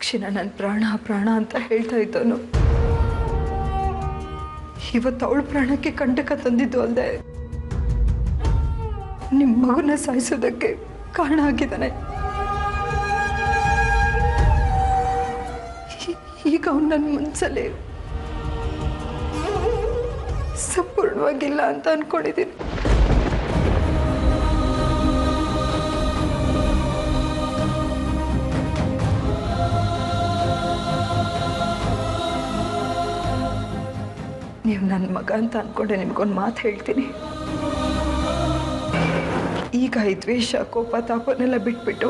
ಸಾಕ್ಷಿನ ನನ್ನ ಪ್ರಾಣ ಪ್ರಾಣ ಅಂತ ಹೇಳ್ತಾ ಇದ್ದವನು ಇವತ್ತು ಅವಳ ಪ್ರಾಣಕ್ಕೆ ಕಂಟಕ ತಂದಿದ್ದು ಅಲ್ಲದೆ ನಿಮ್ಮ ಮಗುನ ಸಾಯಿಸೋದಕ್ಕೆ ಕಾರಣ ಆಗಿದ್ದಾನೆ. ಈಗ ಅವನು ನನ್ನ ಮನಸ್ಸಲ್ಲಿ ಸಂಪೂರ್ಣವಾಗಿಲ್ಲ ಅಂತ ಅನ್ಕೊಂಡಿದ್ದೀನಿ. ನೀವು ನನ್ನ ಮಗ ಅಂತ ಅನ್ಕೊಂಡೆ ನಿಮ್ಗೊಂದು ಮಾತು ಹೇಳ್ತೀನಿ. ಈಗ ಈ ದ್ವೇಷ ಕೋಪ ತಾಪನೆಲ್ಲ ಬಿಟ್ಬಿಟ್ಟು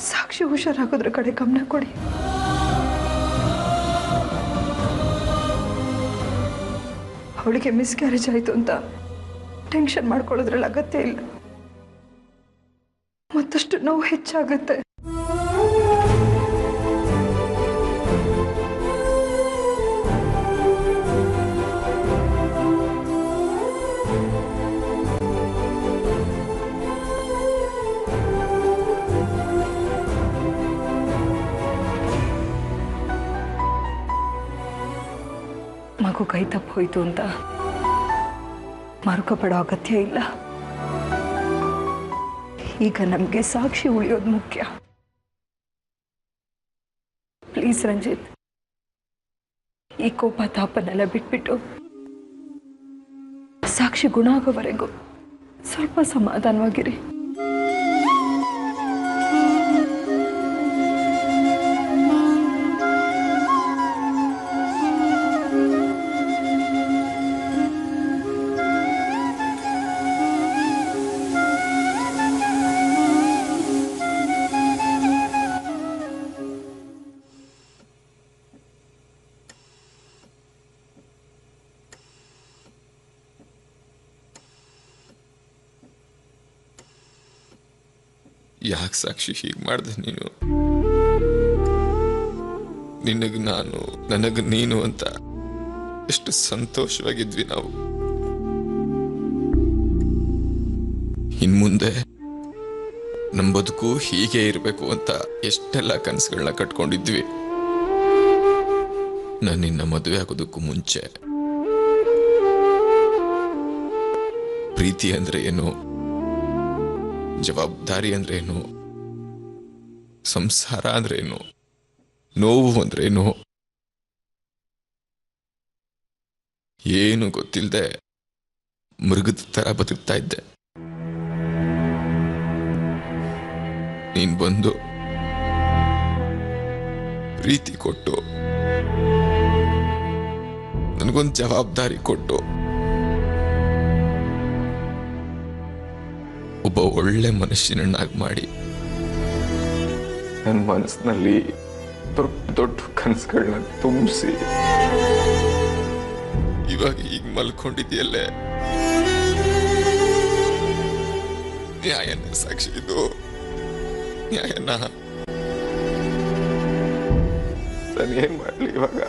ಸಾಕ್ಷಿ ಹುಷಾರಾಗೋದ್ರ ಕಡೆ ಗಮನ ಕೊಡಿ. ಅವಳಿಗೆ ಮಿಸ್ಕ್ಯಾರೇಜ್ ಆಯಿತು ಅಂತ ಟೆನ್ಷನ್ ಮಾಡ್ಕೊಳ್ಳೋದ್ರಲ್ಲಿ ಅಗತ್ಯ ಇಲ್ಲ. ಮತ್ತಷ್ಟು ನೋವು ಹೆಚ್ಚಾಗುತ್ತೆ. ಮಗು ಕೈ ತಪ್ಪು ಹೋಯ್ತು ಅಂತ ಮರುಕ ಪಡೋ ಅಗತ್ಯ ಇಲ್ಲ. ಈಗ ನಮಗೆ ಸಾಕ್ಷಿ ಉಳಿಯೋದು ಮುಖ್ಯ. ಪ್ಲೀಸ್ ರಂಜಿತ್, ಈ ಕೋಪ ತಾಪನೆಲ್ಲ ಬಿಟ್ಬಿಟ್ಟು ಸಾಕ್ಷಿ ಗುಣ ಆಗೋವರೆಗೂ ಸ್ವಲ್ಪ ಸಮಾಧಾನವಾಗಿರಿ. ಯಾಕೆ ಸಾಕ್ಷಿ ಹೀಗೆ ಮಾಡಿದೆ ನೀನು? ನಿನಗೆ ನಾನು, ನನಗೆ ನೀನು ಅಂತ ಎಷ್ಟು ಸಂತೋಷವಾಗಿದ್ವಿ ನಾವು. ಇನ್ಮುಂದೆ ನಮ್ಮ ಬದುಕು ಹೀಗೆ ಇರಬೇಕು ಅಂತ ಎಷ್ಟೆಲ್ಲ ಕನಸುಗಳನ್ನ ಕಟ್ಕೊಂಡಿದ್ವಿ. ನಾನು ನಿನ್ನ ಮದುವೆ ಆಗೋದಕ್ಕೂ ಮುಂಚೆ ಪ್ರೀತಿ ಅಂದ್ರೆ ಏನು, ಜವಾಬ್ದಾರಿ ಅಂದ್ರೇನು, ಸಂಸಾರ ಅಂದ್ರೇನು, ನೋವು ಅಂದ್ರೇನು ಏನು ಗೊತ್ತಿಲ್ಲದೆ ಮೃಗದ ತರ ಬದುಕ್ತಾ ಇದ್ದೆ. ನೀನ್ ಬಂದು ಪ್ರೀತಿ ಕೊಟ್ಟು ನನಗೊಂದು ಜವಾಬ್ದಾರಿ ಕೊಟ್ಟು ಒಬ್ಬ ಒಳ್ಳೆ ಮನುಷ್ಯನನ್ನಾಗಿ ಮಾಡಿ ನನ್ನ ಮನಸ್ಸಿನಲ್ಲಿ ದೊಡ್ಡ ಕನಸುಗಳನ್ನ ತುಂಬಿಸಿ ಇವಾಗ ಈಗ ಮಲ್ಕೊಂಡಿದ್ಯಲ್ಲೇ. ನ್ಯಾಯನ ಸಾಕ್ಷಿ, ಇದು ನ್ಯಾಯನ? ನಾನೇನ್ ಮಾಡ್ಲಿ ಇವಾಗ?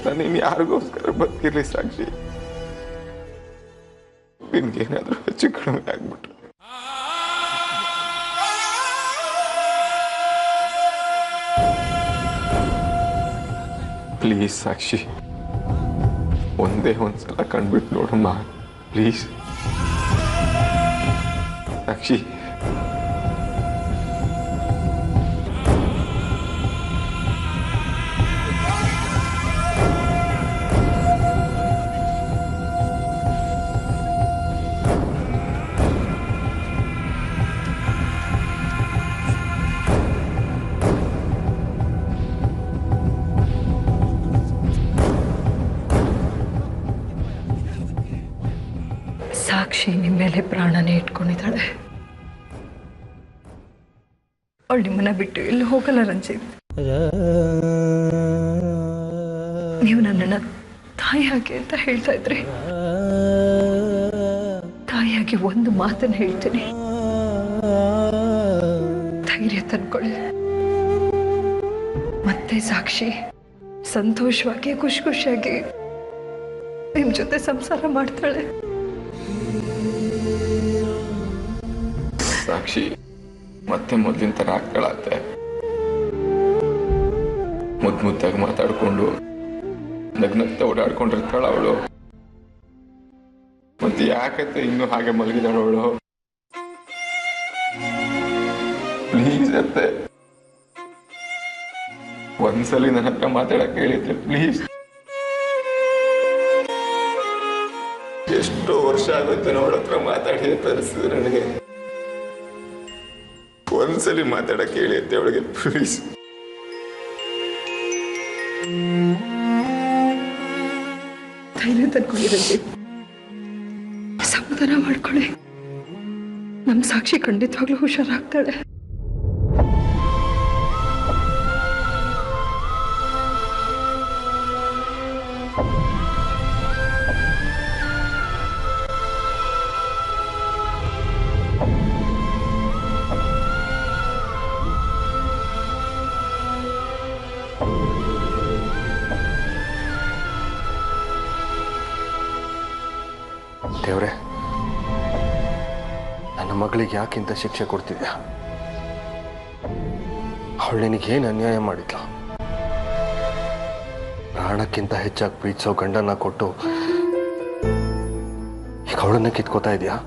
ನಾನೇನು ಯಾರಿಗೋಸ್ಕರ ಬದುಕಿರ್ಲಿ ಸಾಕ್ಷಿ? ನಿನ್ಗೇನಾದ್ರೂ ಹೆಚ್ಚು ಕಡಿಮೆ ಆಗ್ಬಿಟ್ರೆ ಪ್ಲೀಸ್ ಸಾಕ್ಷಿ, ಒಂದೇ ಒಂದ್ಸಲ ಕಂಡ್ಬಿಟ್ಟು ನೋಡಮ್ಮ ಪ್ಲೀಸ್ ಸಾಕ್ಷಿ. ಸಾಕ್ಷಿ ನಿಮ್ಮ ಮೇಲೆ ಪ್ರಾಣನೇ ಇಟ್ಕೊಂಡಿದ್ದಾಳೆ. ಅವಳು ನಿಮ್ಮನ್ನ ಬಿಟ್ಟು ಎಲ್ಲಿ ಹೋಗಲ್ಲ ರಂಜಿತ್. ನೀವು ನನ್ನನ್ನ ತಾಯಿಯಾಗಿ ಅಂತ ಹೇಳ್ತಾ ಇದ್ರಿ. ತಾಯಿಯಾಗಿ ಒಂದು ಮಾತನ್ನು ಹೇಳ್ತೀನಿ, ಧೈರ್ಯ ತಂದ್ಕೊಳ್ಳಿ. ಮತ್ತೆ ಸಾಕ್ಷಿ ಸಂತೋಷವಾಗಿ ಖುಷಿ ಖುಷಿಯಾಗಿ ನಿಮ್ ಜೊತೆ ಸಂಸಾರ ಮಾಡ್ತಾಳೆ. ಸಾಕ್ಷಿ, ಮತ್ತೆ ಮೊದಲಿನ ಥರ ಆಗ್ತಾಳತ್ತೆ. ಮುದ್ದಾಗಿ ಮಾತಾಡ್ಕೊಂಡು ನಗ್ನಗ್ತಾ ಓಡಾಡ್ಕೊಂಡಿರ್ತಾಳ ಅವಳು. ಮತ್ತೆ ಯಾಕತ್ತೆ ಇನ್ನೂ ಹಾಗೆ ಮಲಗಿದಾಳ ಅವಳು? ಪ್ಲೀಸ್ ಅತ್ತೆ, ಒಂದ್ಸಲಿ ನನ್ನ ಹತ್ರ ಮಾತಾಡಕ್ ಹೇಳಿದ್ದೆ ಪ್ಲೀಸ್. ಎಷ್ಟೋ ವರ್ಷ ಆಗುತ್ತೆ ಅವಳ ಹತ್ರ ಮಾತಾಡಿ ತರಿಸಿದ್ರೆ ನನಗೆ. ಒಂದ್ಸಲಿ ಮಾತಾಡಕ್ ಹೇಳಿದ್ದೆ ಅವಳಿಗೆ ಪ್ಲೀಸ್. ಧೈರ್ಯ ತಂದ್ಕೊಳ್ಳಿ ರಂಜಿತ್, ಸಮಾಧಾನ ಮಾಡ್ಕೊಳ್ಳಿ. ನಮ್ಮ ಸಾಕ್ಷಿ ಖಂಡಿತವಾಗ್ಲೂ ಹುಷಾರಾಗ್ತಾಳೆ. ದೇವ್ರೆ, ನನ್ನ ಮಗಳಿಗೆ ಯಾಕಿಂತ ಶಿಕ್ಷೆ ಕೊಡ್ತಿದ್ಯಾ? ಅವಳು ನಿನಗೇನು ಅನ್ಯಾಯ ಮಾಡಿದ್ಲು? ಪ್ರಾಣಕ್ಕಿಂತ ಹೆಚ್ಚಾಗಿ ಪ್ರೀತಿಸೋ ಗಂಡನ್ನ ಕೊಟ್ಟು ಈಗ ಅವಳನ್ನ ಕಿತ್ಕೋತಾ ಇದೆಯಾ?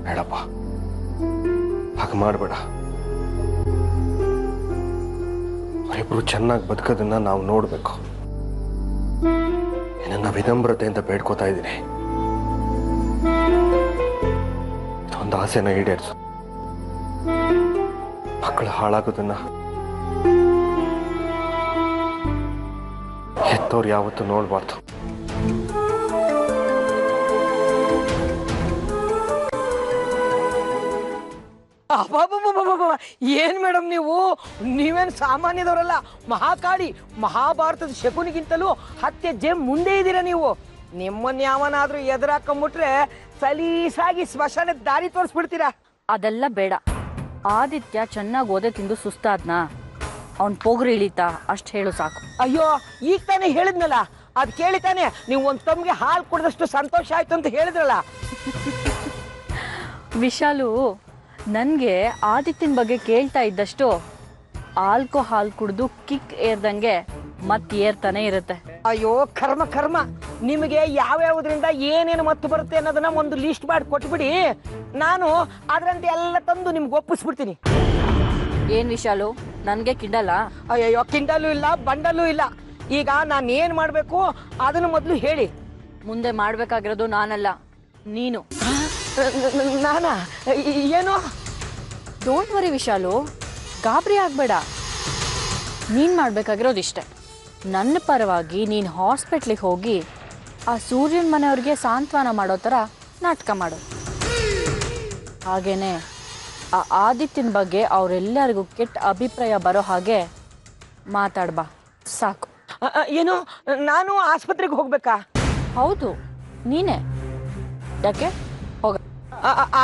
ಬೇಡಪ್ಪ, ಹಾಗೆ ಮಾಡಬೇಡ. ಅವರಿಬ್ರು ಚೆನ್ನಾಗಿ ಬದುಕೋದನ್ನ ನಾವು ನೋಡ್ಬೇಕು. ನನ್ನ ವಿನಮ್ರತೆಯಿಂದ ಬೇಡ್ಕೋತಾ ಇದ್ದೀನಿ, ಒಂದು ಆಸೆನ ಈಡೇರಿಸು. ಮಕ್ಕಳು ಹಾಳಾಗೋದನ್ನ ಹೆತ್ತವ್ರು ಯಾವತ್ತೂ ನೋಡ್ಬಾರ್ದು. ಏನ್ ಮೇಡಮ್ ನೀವೇನು ಸಾಮಾನ್ಯದವರಲ್ಲ. ಮಹಾಕಾಳಿ, ಮಹಾಭಾರತದ ಶಕುನಿಗಿಂತಲೂ 10 ಹೆಜ್ಜೆ ಮುಂದೆ ಇದ್ದೀರಾ ನೀವು. ನಿಮ್ಮನ್ನ ಯಾವನಾದ್ರೂ ಎದುರಾಕೊಂಬಿಟ್ರೆ ಸಲೀಸಾಗಿ ಸ್ಮಶಾನದ ದಾರಿ ತೋರಿಸ್ಬಿಡ್ತೀರಾ. ಅದೆಲ್ಲ ಬೇಡ. ಆದಿತ್ಯ ಚೆನ್ನಾಗಿ ಓದೆ ತಿಂದು ಸುಸ್ತಾದ್ನಾ, ಅವ್ನ್ ಪೋಗ್ರು ಇಳಿತಾ ಅಷ್ಟು ಹೇಳು ಸಾಕು. ಅಯ್ಯೋ, ಈಗ ತಾನೇ ಹೇಳಿದ್ನಲ್ಲ, ಅದ್ ಕೇಳಿತಾನೆ ನೀವು ಒಂದ್ ತಮ್ಗೆ ಹಾಲು ಕುಡಿದಷ್ಟು ಸಂತೋಷ ಆಯ್ತು ಅಂತ ಹೇಳಿದ್ರಲ್ಲ. ವಿಶಾಲು, ನನಗೆ ಆದಿತ್ಯನ ಬಗ್ಗೆ ಕೇಳ್ತಾ ಇದ್ದಷ್ಟು ಆಲ್ಕೋಹಾಲ್ ಕುಡಿದು ಕಿಕ್ ಏರ್ದಂಗೆ ಮತ್ತೆ ಏರ್ತಾನೆ ಇರುತ್ತೆ. ಅಯ್ಯೋ ಕರ್ಮ ಕರ್ಮ, ನಿಮಗೆ ಯಾವ್ಯಾವುದ್ರಿಂದ ಏನೇನು ಮತ್ತು ಬರುತ್ತೆ ಅನ್ನೋದನ್ನ ಒಂದು ಲಿಸ್ಟ್ ಮಾಡಿ ಕೊಟ್ಬಿಡಿ. ನಾನು ಅದರಂತೆ ಎಲ್ಲ ತಂದು ನಿಮ್ಗೆ ಒಪ್ಪಿಸ್ಬಿಡ್ತೀನಿ. ಏನ್ ವಿಶಾಲು, ನನ್ಗೆ ಕಿಂಡಲ್ಲ? ಅಯ್ಯೋ, ಕಿಂಡಲು ಇಲ್ಲ, ಬಂಡಲು ಇಲ್ಲ. ಈಗ ನಾನು ಏನ್ ಮಾಡ್ಬೇಕು ಅದನ್ನು ಮೊದಲು ಹೇಳಿ. ಮುಂದೆ ಮಾಡ್ಬೇಕಾಗಿರೋದು ನಾನಲ್ಲ, ನೀನು. ನಾನಾ? ಏನು? ಡೋಂಟ್ ವರಿ ವಿಶಾಲು, ಗಾಬರಿ ಆಗ್ಬೇಡ. ನೀನು ಮಾಡಬೇಕಾಗಿರೋದು ಇಷ್ಟೆ. ನನ್ನ ಪರವಾಗಿ ನೀನು ಹಾಸ್ಪಿಟ್ಲಿಗೆ ಹೋಗಿ ಆ ಸೂರ್ಯನ ಮನೆಯವ್ರಿಗೆ ಸಾಂತ್ವನ ಮಾಡೋ ಥರ ನಾಟಕ ಮಾಡು. ಹಾಗೇನೆ ಆ ಆದಿತ್ಯನ ಬಗ್ಗೆ ಅವರೆಲ್ಲರಿಗೂ ಕೆಟ್ಟ ಅಭಿಪ್ರಾಯ ಬರೋ ಹಾಗೆ ಮಾತಾಡ್ಬಾ ಸಾಕು. ಏನು, ನಾನು ಆಸ್ಪತ್ರೆಗೆ ಹೋಗ್ಬೇಕಾ? ಹೌದು, ನೀನೇ. ಯಾಕೆ? ಹೋಗ.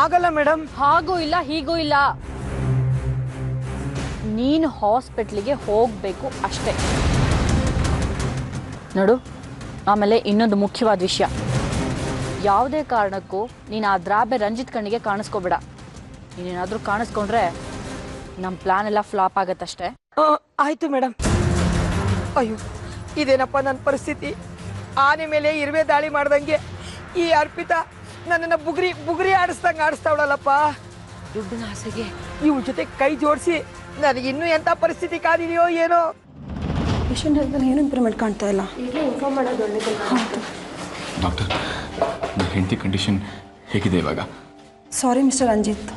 ಆಗಲ್ಲ ಮೇಡಮ್. ಹಾಗೂ ಇಲ್ಲ ಹೀಗೂ ಇಲ್ಲ, ನೀನು ಹಾಸ್ಪಿಟ್ಲಿಗೆ ಹೋಗಬೇಕು ಅಷ್ಟೇ. ನೋಡು, ಆಮೇಲೆ ಇನ್ನೊಂದು ಮುಖ್ಯವಾದ ವಿಷಯ, ಯಾವುದೇ ಕಾರಣಕ್ಕೂ ನೀನು ಆ ದ್ರಾಬೆ ರಂಜಿತ್ ಕಣ್ಣಿಗೆ ಕಾಣಿಸ್ಕೋಬೇಡ. ನೀನೇನಾದರೂ ಕಾಣಿಸ್ಕೊಂಡ್ರೆ ನಮ್ಮ ಪ್ಲಾನ್ ಎಲ್ಲ ಫ್ಲಾಪ್ ಆಗತ್ತಷ್ಟೇ. ಆಯ್ತು ಮೇಡಮ್. ಅಯ್ಯೋ, ಇದೇನಪ್ಪ ನನ್ನ ಪರಿಸ್ಥಿತಿ. ಆನೆ ಮೇಲೆ ಇರುವೆ ದಾಳಿ ಮಾಡ್ದಂಗೆ ಈ ಅರ್ಪಿತಾ ನನ್ನನ್ನು ಬುಗುರಿ ಆಡಿಸ್ತಾವಳಲ್ಲಪ್ಪ. ದುಡ್ಡಿನ ಆಸೆಗೆ ಇವ್ರ ಜೊತೆ ಕೈ ಜೋಡಿಸಿ ನನಗೆ ಇನ್ನೂ ಎಂಥ ಪರಿಸ್ಥಿತಿ ಕಾದಿದೆಯೋ ಏನೋ. ಪೇಷಂಟ್ ಹೆಲ್ತಲ್ಲಿ ಏನು ಇಂಪ್ರೂವ್ಮೆಂಟ್ ಕಾಣ್ತಾ ಇಲ್ಲ. ಇನ್ಫಾರ್ಮ್ ಮಾಡೋದು ಒಳ್ಳೆಯದು. ಡಾಕ್ಟರ್, ನನ್ನ ಹೆಂಡತಿ ಕಂಡೀಷನ್ ಹೇಗಿದೆ ಇವಾಗ? Sorry mister Ranjit,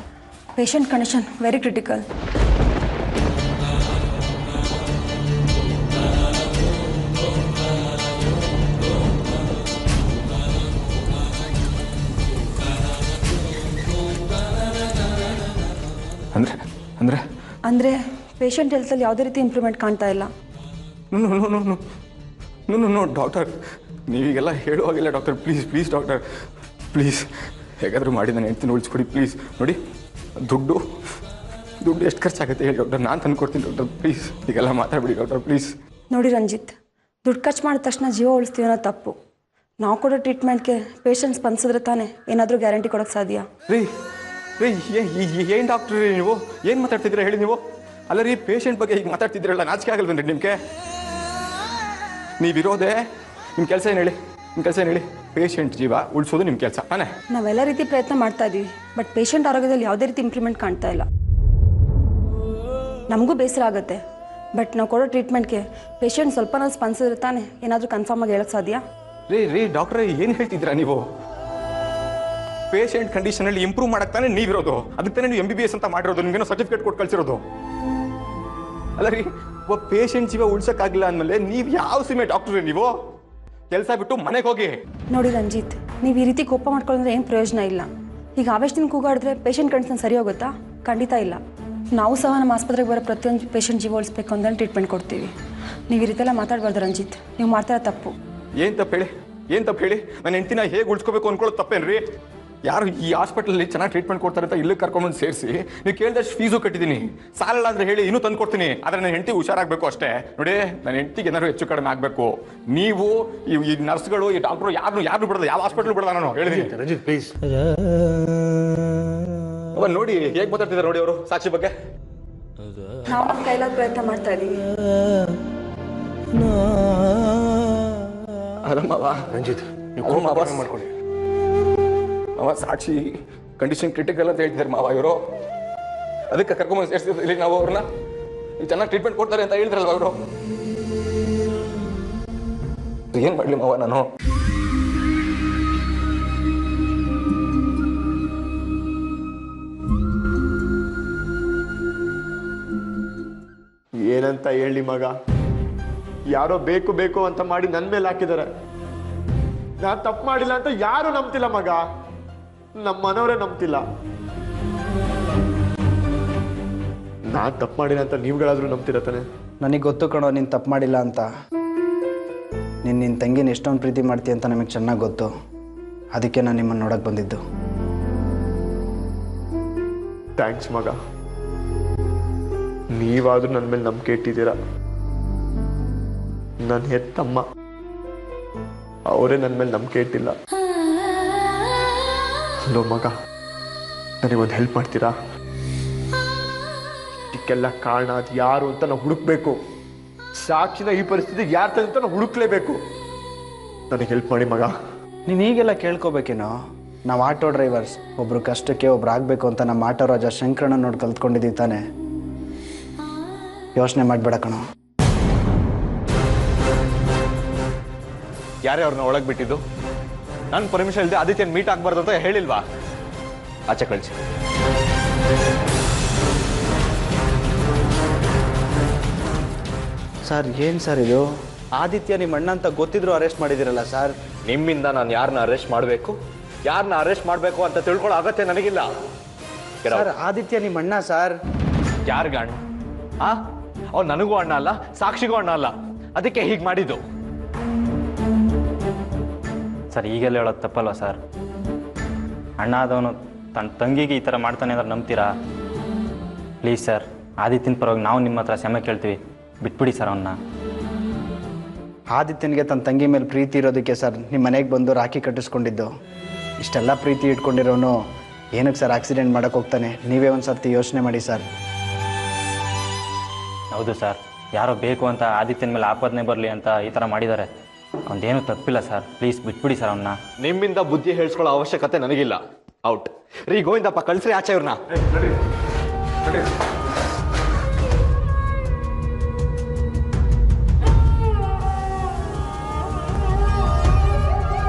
patient condition very critical. ಅಂದರೆ ಪೇಷಂಟ್ ಹೆಲ್ತಲ್ಲಿ ಯಾವುದೇ ರೀತಿ ಇಂಪ್ರೂವ್ಮೆಂಟ್ ಕಾಣ್ತಾ ಇಲ್ಲ. ನೋ ಡಾಕ್ಟರ್, ನೀವೀಗೆಲ್ಲ ಹೇಳುವಾಗಿಲ್ಲ ಡಾಕ್ಟರ್. ಪ್ಲೀಸ್ ಡಾಕ್ಟರ್, ಪ್ಲೀಸ್ ಹೇಗಾದರೂ ಮಾಡಿ ನಾನು ಹೆಂಡ್ತಿನ ಉಳಿಸ್ಕೊಡಿ ಪ್ಲೀಸ್. ನೋಡಿ, ದುಡ್ಡು ಎಷ್ಟು ಖರ್ಚಾಗುತ್ತೆ ಹೇಳಿ ಡಾಕ್ಟರ್, ನಾನು ತಂದು ಕೊಡ್ತೀನಿ ಡಾಕ್ಟರ್. ಪ್ಲೀಸ್ ಈಗೆಲ್ಲ ಮಾತಾಡ್ಬಿಡಿ ಡಾಕ್ಟರ್, ಪ್ಲೀಸ್. ನೋಡಿ ರಂಜಿತ್, ದುಡ್ಡು ಖರ್ಚು ಮಾಡಿದ ತಕ್ಷಣ ಜೀವ ಉಳಿಸ್ತೀವಿ ಅನ್ನೋ ತಪ್ಪು. ನಾವು ಕೊಡೋ ಟ್ರೀಟ್ಮೆಂಟ್ಗೆ ಪೇಷಂಟ್ ಸ್ಪಂದಿಸಿದ್ರೆ ತಾನೇ ಏನಾದರೂ ಗ್ಯಾರಂಟಿ ಕೊಡೋಕ್ಕೆ ಸಾಧ್ಯ. ರೀ ರೀ ಏನು ಡಾಕ್ಟ್ರ್ ರೀ ನೀವು ಏನು ಮಾತಾಡ್ತಿದ್ದೀರಾ ಹೇಳಿ ನೀವು? ಅಲ್ಲ ರೀ, ಪೇಷಂಟ್ ಬಗ್ಗೆ ಹೀಗೆ ಮಾತಾಡ್ತಿದ್ದೀರಲ್ಲ, ನಾಚಿಕೆ ಆಗಲ್ವೇನ್ರಿ ನಿಮಗೆ? ನೀವಿರೋದೇ ನಿಮ್ಮ ಕೆಲಸ ಏನು ಹೇಳಿ? ನಿಮ್ಮ ಕೆಲಸ ಏನು ಹೇಳಿ? ಪೇಷಂಟ್ ಜೀವ ಉಳಿಸೋದು ನಿಮ್ಮ ಕೆಲಸ ತಾನೇ? ನಾವೆಲ್ಲ ರೀತಿ ಪ್ರಯತ್ನ ಮಾಡ್ತಾ ಇದ್ದೀವಿ, ಬಟ್ ಪೇಷಂಟ್ ಆರೋಗ್ಯದಲ್ಲಿ ಯಾವುದೇ ರೀತಿ ಇಂಪ್ರೂವ್ಮೆಂಟ್ ಕಾಣ್ತಾ ಇಲ್ಲ. ನಮಗೂ ಬೇಸರ ಆಗುತ್ತೆ, ಬಟ್ ನಾವು ಕೊಡೋ ಟ್ರೀಟ್ಮೆಂಟ್ಗೆ ಪೇಷಂಟ್ ಸ್ವಲ್ಪ ಸ್ಪಂದಿಸಿದ್ರೆ ತಾನೇ ಏನಾದರೂ ಕನ್ಫರ್ಮ್ ಆಗಿ ಹೇಳಕ್ಕೆ ಸಾಧ್ಯ. ರೀ ಡಾಕ್ಟ್ರೇ, ಏನು ಹೇಳ್ತಿದ್ದೀರಾ ನೀವು? ಪೇಷಂಟ್ ಕಂಡೀಷನಲ್ಲಿ ಇಂಪ್ರೂವ್ ಮಾಡಕ್ಕೆ ತಾನೇ ನೀವಿರೋದು, ಅದಕ್ಕೆ ತಾನೇ ನೀವು MBBS ಅಂತ ಮಾಡಿರೋದು, ನಿಮಗೇನೋ ಸರ್ಟಿಫಿಕೇಟ್ ಕೊಟ್ಟು ಕಳಿಸಿರೋದು. ಅಲ್ಲ ರೀ, ಒಬ್ಬ ಪೇಷಂಟ್ ಜೀವ ಉಳ್ಸೋಕ್ಕಾಗಿಲ್ಲ ಅಂದಮೇಲೆ ನೀವು ಯಾವ ಸೀಮೆ ಡಾಕ್ಟ್ರೇ? ನೀವು ಕೆಲಸ ಬಿಟ್ಟು ಮನೆಗೆ ಹೋಗಿ. ನೋಡಿ ರಂಜಿತ್, ನೀವು ಈ ರೀತಿ ಕೋಪ ಮಾಡ್ಕೊಳ್ಳೋದ್ರೆ ಏನು ಪ್ರಯೋಜನ ಇಲ್ಲ. ಈಗ ಆವೇಶದಿಂದ ಕೂಗಾಡಿದ್ರೆ ಪೇಷಂಟ್ ಕಂಡೀಷನ್ ಸರಿ ಹೋಗುತ್ತಾ? ಖಂಡಿತ ಇಲ್ಲ. ನಾವು ಸಹ ನಮ್ಮ ಆಸ್ಪತ್ರೆಗೆ ಬರೋ ಪ್ರತಿಯೊಂದು ಪೇಷಂಟ್ ಜೀವ ಉಳಿಸ್ಬೇಕು ಅಂತ ಟ್ರೀಟ್ಮೆಂಟ್ ಕೊಡ್ತೀವಿ. ನೀವು ಈ ರೀತಿ ಎಲ್ಲ ಮಾತಾಡಬಾರ್ದು ರಂಜಿತ್, ನೀವು ಮಾಡ್ತಾರ ತಪ್ಪು. ಏನು ತಪ್ಪು ಹೇಳಿ? ಏನು ತಪ್ಪು ಹೇಳಿ? ನನ್ನ ಹೆಂಡ್ತಿನ ಹೇಗೆ ಉಳಿಸ್ಕೋಬೇಕು ಅನ್ಕೊಳ್ಳೋದು ತಪ್ಪೇನ್ರಿ? ಯಾರು ಈ ಹಾಸ್ಪಿಟಲಲ್ಲಿ ಚೆನ್ನಾಗಿ ಟ್ರೀಟ್ಮೆಂಟ್ ಕೊಡ್ತಾರೆ ಅಂತ ಇಲ್ಲಿಗೆ ಕರ್ಕೊಂಬಂದು ಸೇರಿಸಿ ನೀವು ಕೇಳಿದಷ್ಟು ಫೀಸು ಕಟ್ಟಿದ್ದೀನಿ. ಸಾಲಲ್ಲ ಅಂದರೆ ಹೇಳಿ ಇನ್ನೂ ತಂದು ಕೊಡ್ತೀನಿ, ಆದರೆ ನನ್ನ ಹೆಂಡತಿ ಹುಷಾರಾಗಬೇಕು ಅಷ್ಟೇ. ನೋಡಿ, ನನ್ನ ಹೆಂಡತಿಗೆ ಏನಾದ್ರು ಹೆಚ್ಚು ಕಡಿಮೆ ಆಗಬೇಕು. ನೀವು ಈ ನರ್ಸ್ಗಳು, ಈ ಡಾಕ್ಟ್ರು ಯಾರು ಬಿಡೋದು? ಯಾವ ಹಾಸ್ಪಿಟಲ್ ಬಿಡೋದ? ನಾನು ಹೇಳಿದ್ದೀನಿ. ರಂಜಿತ್ ಪ್ಲೀಸ್. ಅವ ನೋಡಿ ಹೇಗೆ ಮಾತಾಡ್ತಿದ್ದಾರೆ ನೋಡಿ ಅವರು ಸಾಕ್ಷಿ ಬಗ್ಗೆ. ನಾವು ನಮ್ಮ ಕೈಲಾದ ಪ್ರಯತ್ನ ಮಾಡ್ತಾ ಇದ್ದೀವಿ. ಅಲ್ಲಮ್ಮವ ರಂಜಿತ್, ನೀವು ಮಾಡ್ಕೊಳ್ಳಿ. ಮಾವ, ಸಾಕ್ಷಿ ಕಂಡೀಷನ್ ಕ್ರಿಟಿಕಲ್ ಅಂತ ಹೇಳ್ತಿದ್ದಾರೆ ಮಾವ ಇವರು. ಅದಕ್ಕೆ ಕರ್ಕೊಂಬಂದು ಸೇರಿಸಿದ್ರಿ ನಾವು ಅವ್ರನ್ನ. ಚೆನ್ನಾಗಿ ಟ್ರೀಟ್ಮೆಂಟ್ ಕೊಡ್ತಾರೆ ಅಂತ ಹೇಳಿದ್ರಲ್ವ ಅವರು. ಏನು ಮಾಡಲಿ ಮಾವ ನಾನು? ಏನಂತ ಹೇಳಿ ಮಗ, ಯಾರೋ ಬೇಕು ಬೇಕು ಅಂತ ಮಾಡಿ ನನ್ನ ಮೇಲೆ ಹಾಕಿದ್ದಾರೆ. ನಾನು ತಪ್ಪು ಮಾಡಿಲ್ಲ ಅಂತ ಯಾರು ನಂಬ್ತಿಲ್ಲ ಮಗ, ನಮ್ಮ ಮನವರೇ ನಂಬ್ತಿಲ್ಲ. ನಾನು ತಪ್ಪು ಮಾಡಿಲ್ಲ ಅಂತ ನೀವುಗಳಾದ್ರೂ ನಂಬ್ತಿರತ್ತಾನೆ? ನನಗೆ ಗೊತ್ತು ಕಣೋ ನೀನು ತಪ್ಪು ಮಾಡಿಲ್ಲ ಅಂತ. ನಿನ್ನ ತಂಗಿನ ಎಷ್ಟೊಂದು ಪ್ರೀತಿ ಮಾಡ್ತೀಯ ಅಂತ ನಮಗೆ ಚೆನ್ನಾಗಿ ಗೊತ್ತು. ಅದಕ್ಕೆ ನಾನು ನಿಮ್ಮನ್ನು ನೋಡೋಕ್ಕೆ ಬಂದಿದ್ದು. ಥ್ಯಾಂಕ್ಸ್ ಮಗ, ನೀವಾದ್ರೂ ನನ್ನ ಮೇಲೆ ನಂಬಿಕೆ ಇಟ್ಟಿದ್ದೀರಾ. ನನ್ನ ಹೆತ್ತಮ್ಮ ಅವರೇ ನನ್ನ ಮೇಲೆ ನಂಬಿಕೆ ಇಟ್ಟಿಲ್ಲ. ಹಲೋ ಮಗ, ನನಗೊಂದು ಹೆಲ್ಪ್ ಮಾಡ್ತೀರಾ? ಇದಕ್ಕೆಲ್ಲ ಕಾರಣ ಅದು ಯಾರು ಅಂತ ನಾವು ಹುಡುಕ್ಬೇಕು. ಸಾಕ್ಷಿನ ಈ ಪರಿಸ್ಥಿತಿಗೆ ಯಾರು ತಂತ ನಾವು ಹುಡುಕ್ಲೇಬೇಕು. ನನಗೆ ಹೆಲ್ಪ್ ಮಾಡಿ ಮಗ. ನೀನು ಹೀಗೆಲ್ಲ ಕೇಳ್ಕೊಬೇಕೇನೋ? ನಾವು ಆಟೋ ಡ್ರೈವರ್ಸ್, ಒಬ್ಬರು ಕಷ್ಟಕ್ಕೆ ಒಬ್ರು ಆಗಬೇಕು ಅಂತ ನಮ್ಮ ಆಟೋ ರಾಜ ಶಂಕರಣ್ಣ ನೋಡಿ ಕಲ್ತ್ಕೊಂಡಿದ್ದೀವಿ ತಾನೆ. ಯೋಚನೆ ಮಾಡಬೇಡ ಕಣೋ. ಯಾರೇ ಅವ್ರನ್ನ ಒಳಗೆ ಬಿಟ್ಟಿದ್ದು? ನಾನು ಪರ್ಮಿಷನ್ ಇಲ್ಲದೆ ಆದಿತ್ಯನ ಮೀಟ್ ಆಗಬಾರ್ದು ಅಂತ ಹೇಳಿಲ್ವಾ? ಆಚೆ ಕಳಿಸಿ. ಸರ್ ಏನು ಸರ್ ಇದು? ಆದಿತ್ಯ ನಿಮ್ಮ ಅಣ್ಣ ಅಂತ ಗೊತ್ತಿದ್ರು ಅರೆಸ್ಟ್ ಮಾಡಿದಿರಲ್ಲ ಸರ್. ನಿಮ್ಮಿಂದ ನಾನು ಯಾರನ್ನ ಅರೆಸ್ಟ್ ಮಾಡಬೇಕು, ಯಾರನ್ನ ಅರೆಸ್ಟ್ ಮಾಡಬೇಕು ಅಂತ ತಿಳ್ಕೊಳ್ಳೋ ಅಗತ್ಯ ನನಗಿಲ್ಲ. ಸರ್, ಆದಿತ್ಯ ನಿಮ್ಮ ಅಣ್ಣ ಸರ್. ಯಾರಿಗ ಅಣ್ಣ? ಅವ್ನು ನನಗೂ ಅಣ್ಣ ಅಲ್ಲ, ಸಾಕ್ಷಿಗೂ ಅಣ್ಣ ಅಲ್ಲ. ಅದಕ್ಕೆ ಹೀಗೆ ಮಾಡಿದ್ದು. ಸರ್, ಈಗೆಲ್ಲ ಹೇಳೋದು ತಪ್ಪಲ್ವ ಸರ್? ಅಣ್ಣ ಆದವನು ತನ್ನ ತಂಗಿಗೆ ಈ ಥರ ಮಾಡ್ತಾನೆ ಅಂದ್ರೆ ನಂಬ್ತೀರಾ? ಪ್ಲೀಸ್ ಸರ್, ಆದಿತ್ಯನ ಪರವಾಗಿ ನಾವು ನಿಮ್ಮ ಹತ್ರ ಕ್ಷಮೆ ಕೇಳ್ತೀವಿ, ಬಿಟ್ಬಿಡಿ ಸರ್ ಅವನ್ನ. ಆದಿತ್ಯನಿಗೆ ತನ್ನ ತಂಗಿ ಮೇಲೆ ಪ್ರೀತಿ ಇರೋದಕ್ಕೆ ಸರ್ ನಿಮ್ಮ ಮನೆಗೆ ಬಂದು ರಾಖಿ ಕಟ್ಟಿಸ್ಕೊಂಡಿದ್ದು. ಇಷ್ಟೆಲ್ಲ ಪ್ರೀತಿ ಇಟ್ಕೊಂಡಿರೋನು ಏನಕ್ಕೆ ಸರ್ ಆಕ್ಸಿಡೆಂಟ್ ಮಾಡೋಕ್ಕೆ ಹೋಗ್ತಾನೆ? ನೀವೇ ಒಂದು ಸರ್ತಿ ಯೋಚನೆ ಮಾಡಿ ಸರ್. ಹೌದು ಸರ್, ಯಾರೋ ಬೇಕು ಅಂತ ಆದಿತ್ಯನ ಮೇಲೆ ಆಪಾದನೆ ಬರಲಿ ಅಂತ ಈ ಥರ ಮಾಡಿದ್ದಾರೆ. ಅವನದೇನು ತಪ್ಪಿಲ್ಲ ಸರ್, ಪ್ಲೀಸ್ ಬಿಟ್ಬಿಡಿ ಸರ್ ಅವನ್ನ. ನಿಮ್ಮಿಂದ ಬುದ್ಧಿ ಹೇಳಿಸ್ಕೊಳ್ಳೋ ಅವಶ್ಯಕತೆ ನನಗಿಲ್ಲ. ಔಟ್ ರೀ. ಗೋವಿಂದಪ್ಪ, ಕಳಿಸ್ರಿ ಆಚೆ ಇವ್ರನ್ನ.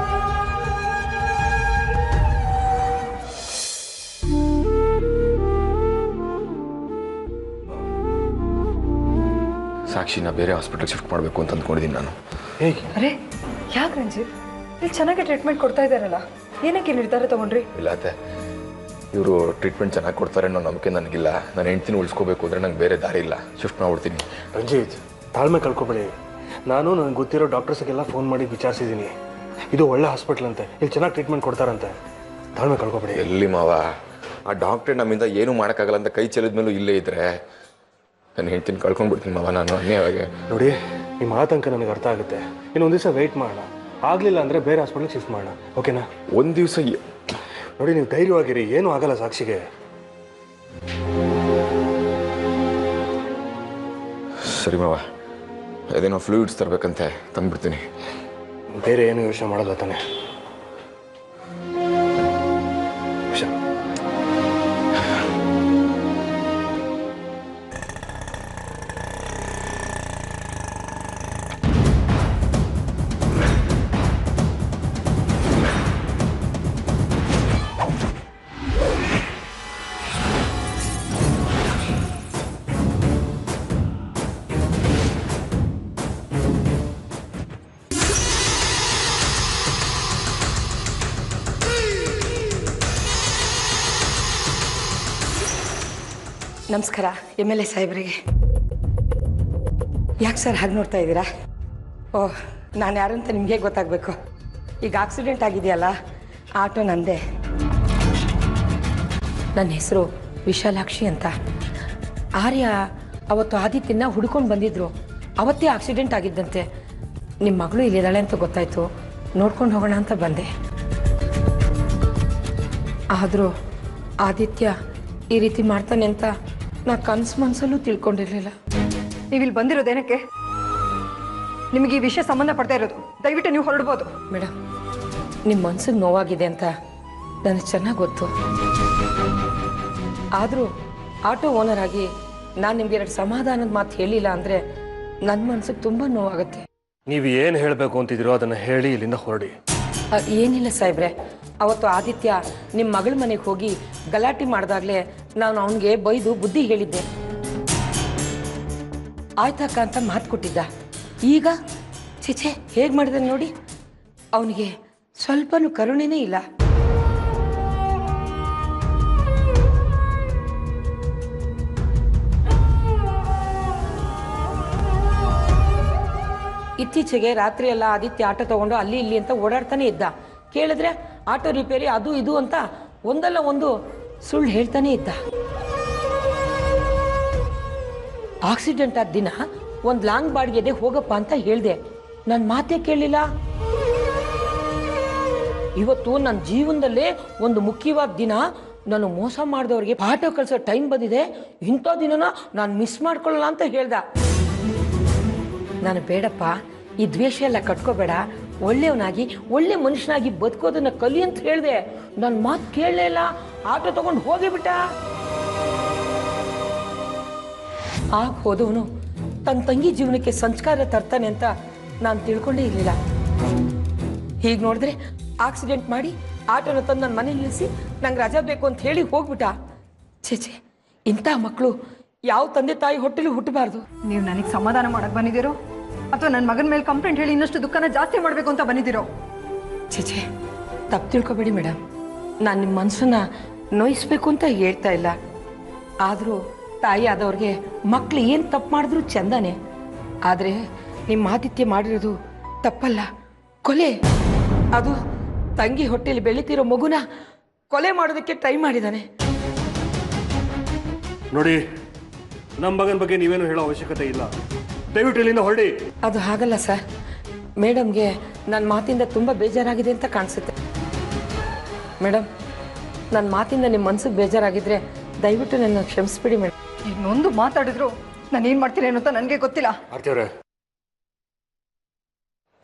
ಸಾಕ್ಷಿನ ಬೇರೆ ಹಾಸ್ಪಿಟಲ್ ಶಿಫ್ಟ್ ಮಾಡಬೇಕು ಅಂತ ಅಂದ್ಕೊಂಡಿದ್ದೀನಿ ನಾನು. ಅರೆ ಯಾಕೆ ರಂಜಿತ್, ಇಲ್ಲಿ ಚೆನ್ನಾಗಿ ಟ್ರೀಟ್ಮೆಂಟ್ ಕೊಡ್ತಾ ಇದ್ದಾರಲ್ಲ, ಏನಕ್ಕೆ ನಿರ್ಧಾರ ತಗೊಂಡ್ರಿ? ಇಲ್ಲ ಅತ್ತೆ, ಇವರು ಟ್ರೀಟ್ಮೆಂಟ್ ಚೆನ್ನಾಗಿ ಕೊಡ್ತಾರೆ ಅನ್ನೋ ನಂಬಿಕೆ ನನಗಿಲ್ಲ. ನನ್ನ ಹೆಂಡ್ತಿನ ಉಳಿಸ್ಕೋಬೇಕು ಅಂದರೆ ನಂಗೆ ಬೇರೆ ದಾರಿ ಇಲ್ಲ. ಶಿಫ್ಟ್ ಮಾಡ್ಬಿಡ್ತೀನಿ. ರಂಜಿತ್, ತಾಳ್ಮೆ ಕಳ್ಕೊಬೇಡಿ. ನಾನು ನನಗೆ ಗೊತ್ತಿರೋ ಡಾಕ್ಟರ್ಸ್ಗೆಲ್ಲ ಫೋನ್ ಮಾಡಿ ವಿಚಾರಿಸಿದ್ದೀನಿ. ಇದು ಒಳ್ಳೆ ಹಾಸ್ಪಿಟ್ಲ್ ಅಂತೆ, ಇಲ್ಲಿ ಚೆನ್ನಾಗಿ ಟ್ರೀಟ್ಮೆಂಟ್ ಕೊಡ್ತಾರಂತೆ. ತಾಳ್ಮೆ ಕಳ್ಕೊಬೇಡಿ. ಎಲ್ಲಿ ಮಾವ, ಆ ಡಾಕ್ಟ್ರೇ ನಮ್ಮಿಂದ ಏನೂ ಮಾಡೋಕ್ಕಾಗಲ್ಲ ಅಂತ ಕೈ ಚೆಲ್ಲಿದ ಮೇಲೂ ಇಲ್ಲೇ ಇದ್ದರೆ ನನ್ನ ಹೆಂಡ್ತಿನ ಕಳ್ಕೊಂಡ್ಬಿಡ್ತೀನಿ ಮಾವ ನಾನು. ಅನ್ಯಾಯವಾಗಿ ನೋಡಿ, ನಿಮ್ಮ ಆತಂಕ ನನಗೆ ಅರ್ಥ ಆಗುತ್ತೆ. ಇನ್ನೊಂದು ದಿವಸ ವೆಯ್ಟ್ ಮಾಡೋಣ. ಆಗಲಿಲ್ಲ ಅಂದರೆ ಬೇರೆ ಹಾಸ್ಪಿಟ್ಲಿಗೆ ಶಿಫ್ಟ್ ಮಾಡೋಣ, ಓಕೆನಾ? ಒಂದು ದಿವಸ ನೋಡಿ ನೀವು ಧೈರ್ಯವಾಗಿರಿ, ಏನೂ ಆಗಲ್ಲ ಸಾಕ್ಷಿಗೆ. ಸರಿ ಮಾವ, ಅದೇನೋ ಫ್ಲೂಯಿಡ್ಸ್ ತರಬೇಕಂತೆ, ತಂದ್ಬಿಡ್ತೀನಿ. ಬೇರೆ ಏನು ಯೋಚನೆ ಮಾಡಲ್ಲ ತಾನೆ? ನಮಸ್ಕಾರ MLA ಸಾಹೇಬ್ರಿಗೆ. ಯಾಕೆ ಸರ್ ಹಾಗೆ ನೋಡ್ತಾ ಇದ್ದೀರಾ? ಓಹ್, ನಾನು ಯಾರಂತ ನಿಮಗೆ ಗೊತ್ತಾಗಬೇಕು. ಈಗ ಆಕ್ಸಿಡೆಂಟ್ ಆಗಿದೆಯಲ್ಲ, ಆಟೋ ನಂದೇ. ನನ್ನ ಹೆಸರು ವಿಶಾಲಾಕ್ಷಿ ಅಂತ. ಆರ್ಯ ಅವತ್ತು ಆದಿತ್ಯನ ಹುಡ್ಕೊಂಡು ಬಂದಿದ್ರು. ಅವತ್ತೇ ಆಕ್ಸಿಡೆಂಟ್ ಆಗಿದ್ದಂತೆ. ನಿಮ್ಮ ಮಗಳು ಇಲ್ಲಿದ್ದಾಳೆ ಅಂತ ಗೊತ್ತಾಯಿತು, ನೋಡ್ಕೊಂಡು ಹೋಗೋಣ ಅಂತ ಬಂದೆ. ಆದರೂ ಆದಿತ್ಯ ಈ ರೀತಿ ಮಾಡ್ತಾನೆ ಅಂತ ನಾ ಮನಸ್ಸಲ್ಲೂ ತಿಳ್ಕೊಂಡಿರಲಿಲ್ಲ. ನೀವು ಇಲ್ಲಿ ಬಂದಿರೋದೇನಕ್ಕೆ? ನಿಮಗೆ ಈ ವಿಷಯ ಸಂಬಂಧ ಪಡ್ತಾ ಇರೋದು. ದಯವಿಟ್ಟು ನೀವು ಹೊರಡ್ಬೋದು. ಮೇಡಮ್, ನಿಮ್ಮ ಮನ್ಸಿಗೆ ನೋವಾಗಿದೆ ಅಂತ ನನಗೆ ಚೆನ್ನಾಗಿ ಗೊತ್ತು. ಆದರೂ ಆಟೋ ಓನರ್ ಆಗಿ ನಾನು ನಿಮ್ಗೆ 2 ಸಮಾಧಾನದ ಮಾತು ಹೇಳಿಲ್ಲ ಅಂದರೆ ನನ್ನ ಮನ್ಸಿಗೆ ತುಂಬ ನೋವಾಗುತ್ತೆ. ನೀವು ಏನು ಹೇಳಬೇಕು ಅಂತಿದ್ದೀರೋ ಅದನ್ನು ಹೇಳಿ ಇಲ್ಲಿಂದ ಹೊರಡಿ. ಏನಿಲ್ಲ ಸಾಹೇಬ್ರೆ, ಅವತ್ತು ಆದಿತ್ಯ ನಿಮ್ಮ ಮಗಳ ಮನೆಗೆ ಹೋಗಿ ಗಲಾಟೆ ಮಾಡಿದಾಗಲೇ ನಾನು ಅವನಿಗೆ ಬೈದು ಬುದ್ಧಿ ಹೇಳಿದ್ದೆ. ಆಯ್ತಕ್ಕ ಅಂತ ಮಾತು ಕೊಟ್ಟಿದ್ದ. ಈಗ ಛೇ ಹೇಗೆ ಮಾಡಿದೆ ನೋಡಿ. ಅವನಿಗೆ ಸ್ವಲ್ಪನೂ ಕರುಣೆನೇ ಇಲ್ಲ. ಇತ್ತೀಚೆಗೆ ರಾತ್ರಿ ಎಲ್ಲ ಆದಿತ್ಯ ಆಟೋ ತಗೊಂಡು ಅಲ್ಲಿ ಇಲ್ಲಿ ಅಂತ ಓಡಾಡ್ತಾನೆ ಇದ್ದ. ಕೇಳಿದ್ರೆ ಆಟೋ ರಿಪೇರಿ ಅದು ಇದು ಅಂತ ಒಂದಲ್ಲ ಒಂದು ಸುಳ್ಳು ಹೇಳ್ತಾನೆ ಇದ್ದ. ಆಕ್ಸಿಡೆಂಟ್ ಆದ ದಿನ ಒಂದು ಲಾಂಗ್ ಬಾಡಿಗೆದೆ ಹೋಗಪ್ಪ ಅಂತ ಹೇಳಿದೆ. ನನ್ನ ಮಾತೇ ಕೇಳಲಿಲ್ಲ. ಇವತ್ತು ನನ್ನ ಜೀವನದಲ್ಲೇ ಒಂದು ಮುಖ್ಯವಾದ ದಿನ. ನಾನು ಮೋಸ ಮಾಡಿದವ್ರಿಗೆ ಪಾಠ ಕಲಿಸೋ ಟೈಮ್ ಬಂದಿದೆ. ಇಂಥ ದಿನನ ನಾನು ಮಿಸ್ ಮಾಡ್ಕೊಳ್ಳಲ್ಲ ಅಂತ ಹೇಳ್ದ. ನಾನು ಬೇಡಪ್ಪ, ಈ ದ್ವೇಷ ಎಲ್ಲ ಕಟ್ಕೋಬೇಡ, ಒಳ್ಳೆಯವನಾಗಿ ಒಳ್ಳೆ ಮನುಷ್ಯನಾಗಿ ಬದುಕೋದನ್ನ ಕಲಿ ಅಂತ ಹೇಳಿದೆ. ನನ್ನ ಮಾತು ಕೇಳಲೇ ಇಲ್ಲ, ಆಟೋ ತಗೊಂಡು ಹೋಗಿಬಿಟ್ಟ. ಆಗ ಹೋದವನು ತನ್ನ ತಂಗಿ ಜೀವನಕ್ಕೆ ಸಂಸ್ಕಾರ ತರ್ತಾನೆ ಅಂತ ನಾನು ತಿಳ್ಕೊಂಡೇ ಇರಲಿಲ್ಲ. ಹೀಗೆ ನೋಡಿದ್ರೆ ಆಕ್ಸಿಡೆಂಟ್ ಮಾಡಿ ಆಟೋನ ತಂದು ನನ್ನ ಮನೇಲಿ ನಿಲ್ಲಿಸಿ ನಂಗೆ ರಜಾ ಬೇಕು ಅಂತ ಹೇಳಿ ಹೋಗ್ಬಿಟ್ಟ. ಛೇ, ಇಂಥ ಮಕ್ಕಳು ಯಾವ ತಂದೆ ತಾಯಿ ಹೊಟ್ಟೆಲೂ ಹುಟ್ಟಬಾರ್ದು. ನೀವು ನನಗೆ ಸಮಾಧಾನ ಮಾಡಕ್ಕೆ ಬಂದಿದ್ದೀರೋ ಅಥವಾ ನನ್ನ ಮಗನ ಮೇಲೆ ಕಂಪ್ಲೇಂಟ್ ಹೇಳಿ ಇನ್ನಷ್ಟು ದುಃಖನ ಜಾಸ್ತಿ ಮಾಡಬೇಕು ಅಂತ ಬಂದಿದ್ದೀರೋ? ಛೇ, ತಪ್ಪು ತಿಳ್ಕೊಬೇಡಿ ಮೇಡಮ್. ನಾನು ನಿಮ್ಮ ಮನಸ್ಸನ್ನ ನೋಯಿಸ್ಬೇಕು ಅಂತ ಹೇಳ್ತಾ ಇಲ್ಲ. ಆದರೂ ತಾಯಿ ಆದವ್ರಿಗೆ ಮಕ್ಕಳು ಏನು ತಪ್ಪು ಮಾಡಿದ್ರು ಚಂದನೆ. ಆದರೆ ನಿಮ್ಮ ಆದಿತ್ಯ ಮಾಡಿರೋದು ತಪ್ಪಲ್ಲ, ಕೊಲೆ. ಅದು ತಂಗಿ ಹೊಟ್ಟೆಲಿ ಬೆಳೀತಿರೋ ಮಗುನ ಕೊಲೆ ಮಾಡೋದಕ್ಕೆ ಟ್ರೈ ಮಾಡಿದ್ದಾನೆ. ನೋಡಿ, ನಮ್ಮ ಮಗನ ಬಗ್ಗೆ ನೀವೇನು ಹೇಳೋ ಅವಶ್ಯಕತೆ ಇಲ್ಲ. ದಯವಿಟ್ಟು ಇಲ್ಲಿಂದ ಹೊರಡಿ. ಅದು ಹಾಗಲ್ಲ ಸರ್. ಮೇಡಮ್ಗೆ ನನ್ನ ಮಾತಿಂದ ತುಂಬ ಬೇಜಾರಾಗಿದೆ ಅಂತ ಕಾಣಿಸುತ್ತೆ. ಮೇಡಮ್, ನನ್ನ ಮಾತಿಂದ ನಿಮ್ಮ ಮನಸ್ಸಿಗೆ ಬೇಜಾರಾಗಿದ್ದರೆ ದಯವಿಟ್ಟು ನನ್ನ ಕ್ಷಮಿಸ್ಬಿಡಿ ಮೇಡಮ್. ಇನ್ನೊಂದು ಮಾತಾಡಿದ್ರು ನಾನು ಏನು ಮಾಡ್ತೀನಿ ಅಂತ ನನಗೆ ಗೊತ್ತಿಲ್ಲ. ಆರ್ತಿಯವ್ರೆ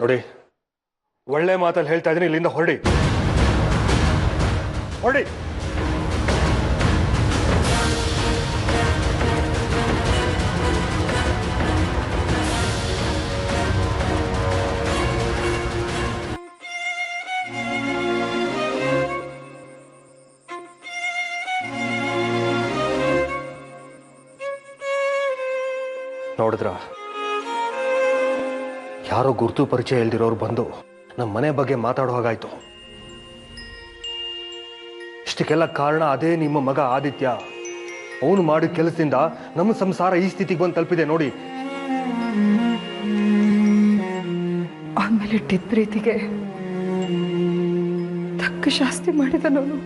ನೋಡಿ, ಒಳ್ಳೆ ಮಾತಲ್ಲಿ ಹೇಳ್ತಾ ಇದ್ದೀನಿ, ಇಲ್ಲಿಂದ ಹೊರಡಿ. ಹೊರಡಿ. ನೋಡಿದ್ರ, ಯಾರೋ ಗುರುತು ಪರಿಚಯ ಇಲ್ದಿರೋರು ಬಂದು ನಮ್ಮ ಮನೆ ಬಗ್ಗೆ ಮಾತಾಡೋ ಹಾಗಾಯ್ತು. ಇಷ್ಟಕ್ಕೆಲ್ಲ ಕಾರಣ ಅದೇ ನಿಮ್ಮ ಮಗ ಆದಿತ್ಯ. ಅವನು ಮಾಡಿದ ಕೆಲಸದಿಂದ ನಮ್ಮ ಸಂಸಾರ ಈ ಸ್ಥಿತಿಗೆ ಬಂದು ತಲುಪಿದೆ ನೋಡಿ. ಆಮೇಲೆ ಇಟ್ಟಿದ್ದ ಪ್ರೀತಿಗೆ ತಕ್ಕ ಶಾಸ್ತಿ ಮಾಡಿದನವನು.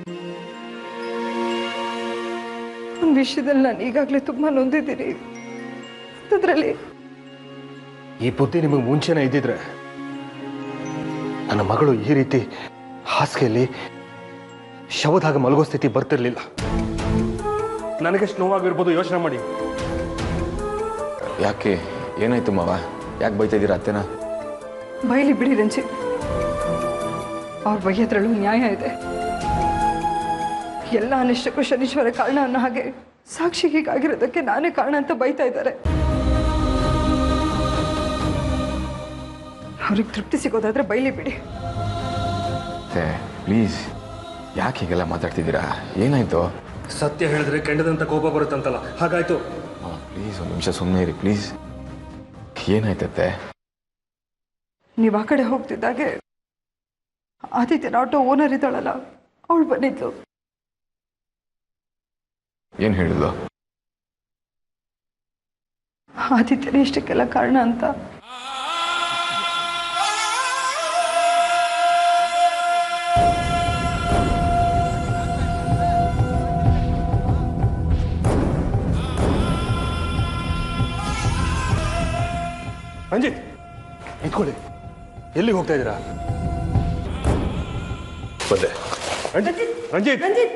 ಒಂದು ವಿಷಯದಲ್ಲಿ ನಾನು ಈಗಾಗಲೇ ತುಂಬಾ ನೊಂದಿದ್ದೀನಿ. ಅದರಲ್ಲಿ ಈ ಬುದ್ಧಿ ನಿಮಗೆ ಮುಂಚೆನೇ ಇದ್ದಿದ್ರೆ ನನ್ನ ಮಗಳು ಈ ರೀತಿ ಹಾಸಿಗೆಯಲ್ಲಿ ಶವದ ಹಾಗೆ ಮಲಗೋ ಸ್ಥಿತಿ ಬರ್ತಿರ್ಲಿಲ್ಲ. ನನಗೆಷ್ಟು ನೋವಾಗಿರ್ಬೋದು ಯೋಚನೆ ಮಾಡಿ. ಯಾಕೆ ಏನಾಯ್ತು ಮಾವ? ಯಾಕೆ ಬೈತಾ ಇದ್ದೀರಾ ಅತ್ತೆನ? ಬೈಲಿ ಬಿಡಿ ರಂಜಿತ್, ಅವ್ರ ಬೈಯೋದ್ರಲ್ಲೂ ನ್ಯಾಯ ಇದೆ. ಎಲ್ಲ ಅನಿಷ್ಟಕ್ಕೂ ಶನೀಶ್ವರ ಕಾರಣ ಅನ್ನೋ ಹಾಗೆ ಸಾಕ್ಷಿ ಹೀಗಾಗಿರೋದಕ್ಕೆ ನಾನೇ ಕಾರಣ ಅಂತ ಬೈತಾ ಇದ್ದಾರೆ. ಅವ್ರಿಗೆ ತೃಪ್ತಿ ಸಿಗೋದಾದ್ರೆ ಬೈಲಿ ಬಿಡಿ. ಪ್ಲೀಸ್, ಯಾಕೆ ಹೀಗೆಲ್ಲ ಮಾತಾಡ್ತಿದ್ದೀರಾ? ಏನಾಯ್ತು? ಸತ್ಯ ಹೇಳಿದ್ರೆ ಕೆಂಡದಂತ ಕೋಪ ಬರುತ್ತಂತಲ್ಲ, ಹಾಗಾಯ್ತು. ಪ್ಲೀಸ್ ಒಂದು ನಿಮಿಷ ಸುಮ್ಮನೆ ಇರಿ ಪ್ಲೀಸ್. ಏನಾಯ್ತತ್ತೆ? ನೀವು ಆ ಕಡೆ ಹೋಗ್ತಿದ್ದಾಗೆ ಆದಿತ್ಯನ ಆಟೋ ಓನರ್ ಇದ್ದಾಳಲ್ಲ, ಅವಳು ಬಂದಿದ್ಲು. ಏನು ಹೇಳಿದ್ಲು? ಆದಿತ್ಯನೇ ಇಷ್ಟಕ್ಕೆಲ್ಲ ಕಾರಣ ಅಂತ. ರಂಜಿತ್, ನಿಂತ್ಕೊಳ್ಳಿ. ಎಲ್ಲಿಗೆ ಹೋಗ್ತಾ ಇದ್ದೀರಾ? ಬಂದೆ. ರಂಜಿತ್ ರಂಜಿತ್ ರಂಜಿತ್